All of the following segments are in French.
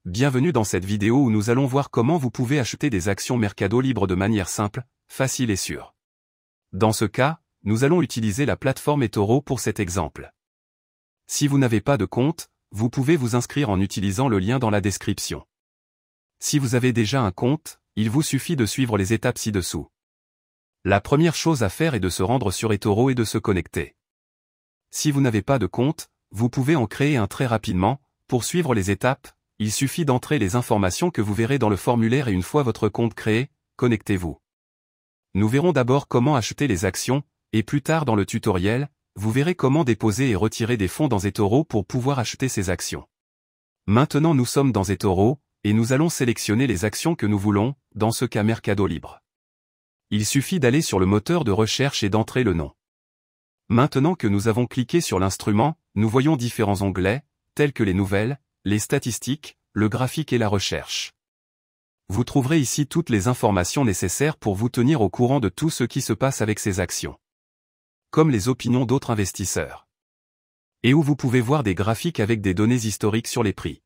Bienvenue dans cette vidéo où nous allons voir comment vous pouvez acheter des actions Mercado Libre de manière simple, facile et sûre. Dans ce cas, nous allons utiliser la plateforme eToro pour cet exemple. Si vous n'avez pas de compte, vous pouvez vous inscrire en utilisant le lien dans la description. Si vous avez déjà un compte, il vous suffit de suivre les étapes ci-dessous. La première chose à faire est de se rendre sur eToro et de se connecter. Si vous n'avez pas de compte, vous pouvez en créer un très rapidement. Pour suivre les étapes, il suffit d'entrer les informations que vous verrez dans le formulaire et une fois votre compte créé, connectez-vous. Nous verrons d'abord comment acheter les actions, et plus tard dans le tutoriel, vous verrez comment déposer et retirer des fonds dans eToro pour pouvoir acheter ces actions. Maintenant nous sommes dans eToro, et nous allons sélectionner les actions que nous voulons, dans ce cas Mercado Libre. Il suffit d'aller sur le moteur de recherche et d'entrer le nom. Maintenant que nous avons cliqué sur l'instrument, nous voyons différents onglets, tels que les nouvelles, les statistiques, le graphique et la recherche. Vous trouverez ici toutes les informations nécessaires pour vous tenir au courant de tout ce qui se passe avec ces actions. Comme les opinions d'autres investisseurs. Et où vous pouvez voir des graphiques avec des données historiques sur les prix.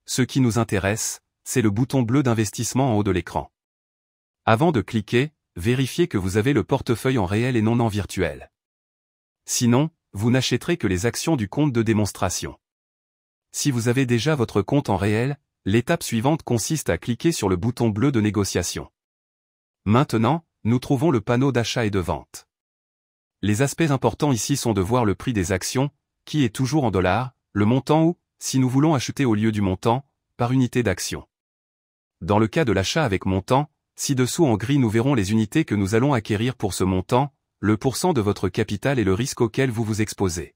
Ce qui nous intéresse, c'est le bouton bleu d'investissement en haut de l'écran. Avant de cliquer, vérifiez que vous avez le portefeuille en réel et non en virtuel. Sinon, vous n'achèterez que les actions du compte de démonstration. Si vous avez déjà votre compte en réel, l'étape suivante consiste à cliquer sur le bouton bleu de négociation. Maintenant, nous trouvons le panneau d'achat et de vente. Les aspects importants ici sont de voir le prix des actions, qui est toujours en dollars, le montant ou, si nous voulons acheter au lieu du montant, par unité d'action. Dans le cas de l'achat avec montant, ci-dessous en gris nous verrons les unités que nous allons acquérir pour ce montant, le pourcent de votre capital et le risque auquel vous vous exposez.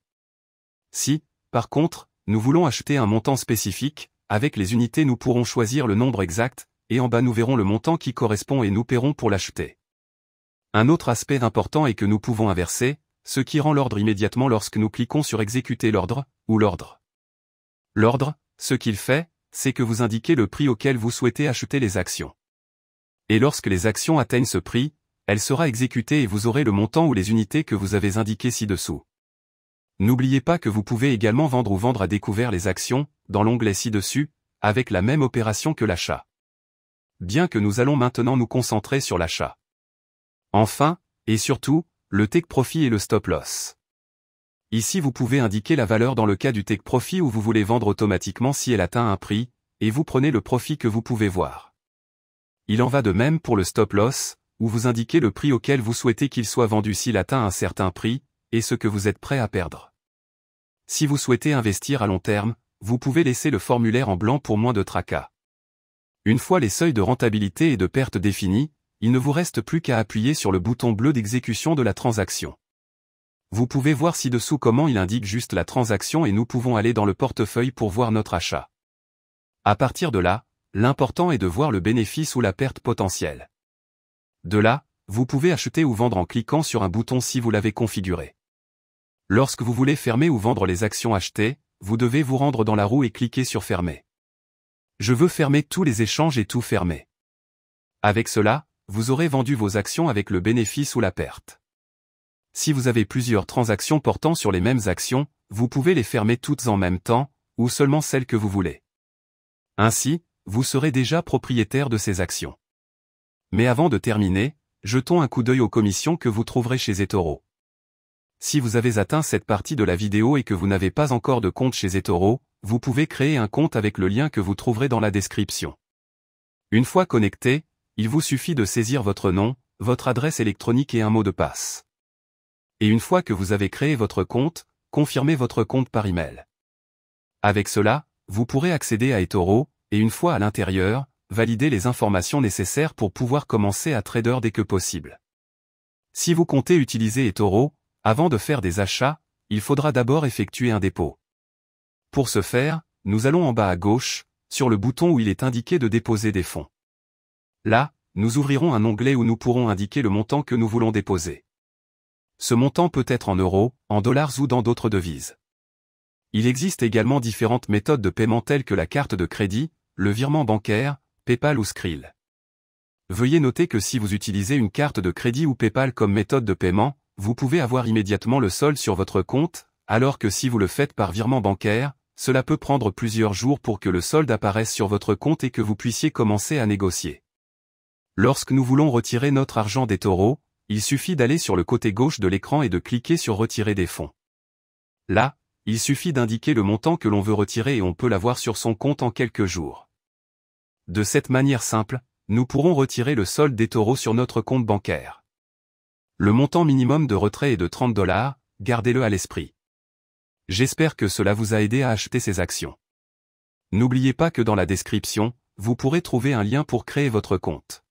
Si, par contre, nous voulons acheter un montant spécifique, avec les unités nous pourrons choisir le nombre exact, et en bas nous verrons le montant qui correspond et nous paierons pour l'acheter. Un autre aspect important est que nous pouvons inverser, ce qui rend l'ordre immédiatement lorsque nous cliquons sur exécuter l'ordre, ou l'ordre. L'ordre, ce qu'il fait, c'est que vous indiquez le prix auquel vous souhaitez acheter les actions. Et lorsque les actions atteignent ce prix, elle sera exécutée et vous aurez le montant ou les unités que vous avez indiquées ci-dessous. N'oubliez pas que vous pouvez également vendre ou vendre à découvert les actions, dans l'onglet ci-dessus, avec la même opération que l'achat. Bien que nous allons maintenant nous concentrer sur l'achat. Enfin, et surtout, le take profit et le stop loss. Ici vous pouvez indiquer la valeur dans le cas du take profit où vous voulez vendre automatiquement si elle atteint un prix, et vous prenez le profit que vous pouvez voir. Il en va de même pour le stop loss, où vous indiquez le prix auquel vous souhaitez qu'il soit vendu s'il atteint un certain prix, et ce que vous êtes prêt à perdre. Si vous souhaitez investir à long terme, vous pouvez laisser le formulaire en blanc pour moins de tracas. Une fois les seuils de rentabilité et de perte définis, il ne vous reste plus qu'à appuyer sur le bouton bleu d'exécution de la transaction. Vous pouvez voir ci-dessous comment il indique juste la transaction et nous pouvons aller dans le portefeuille pour voir notre achat. À partir de là, l'important est de voir le bénéfice ou la perte potentielle. De là, vous pouvez acheter ou vendre en cliquant sur un bouton si vous l'avez configuré. Lorsque vous voulez fermer ou vendre les actions achetées, vous devez vous rendre dans la roue et cliquer sur fermer. Je veux fermer tous les échanges et tout fermer. Avec cela, vous aurez vendu vos actions avec le bénéfice ou la perte. Si vous avez plusieurs transactions portant sur les mêmes actions, vous pouvez les fermer toutes en même temps, ou seulement celles que vous voulez. Ainsi, vous serez déjà propriétaire de ces actions. Mais avant de terminer, jetons un coup d'œil aux commissions que vous trouverez chez eToro. Si vous avez atteint cette partie de la vidéo et que vous n'avez pas encore de compte chez eToro, vous pouvez créer un compte avec le lien que vous trouverez dans la description. Une fois connecté, il vous suffit de saisir votre nom, votre adresse électronique et un mot de passe. Et une fois que vous avez créé votre compte, confirmez votre compte par email. Avec cela, vous pourrez accéder à eToro, et une fois à l'intérieur, valider les informations nécessaires pour pouvoir commencer à trader dès que possible. Si vous comptez utiliser eToro, avant de faire des achats, il faudra d'abord effectuer un dépôt. Pour ce faire, nous allons en bas à gauche, sur le bouton où il est indiqué de déposer des fonds. Là, nous ouvrirons un onglet où nous pourrons indiquer le montant que nous voulons déposer. Ce montant peut être en euros, en dollars ou dans d'autres devises. Il existe également différentes méthodes de paiement telles que la carte de crédit, le virement bancaire, PayPal ou Skrill. Veuillez noter que si vous utilisez une carte de crédit ou PayPal comme méthode de paiement, vous pouvez avoir immédiatement le solde sur votre compte, alors que si vous le faites par virement bancaire, cela peut prendre plusieurs jours pour que le solde apparaisse sur votre compte et que vous puissiez commencer à négocier. Lorsque nous voulons retirer notre argent d'eToro, il suffit d'aller sur le côté gauche de l'écran et de cliquer sur Retirer des fonds. Là, il suffit d'indiquer le montant que l'on veut retirer et on peut l'avoir sur son compte en quelques jours. De cette manière simple, nous pourrons retirer le solde d'eToro sur notre compte bancaire. Le montant minimum de retrait est de 30 $, gardez-le à l'esprit. J'espère que cela vous a aidé à acheter ces actions. N'oubliez pas que dans la description, vous pourrez trouver un lien pour créer votre compte.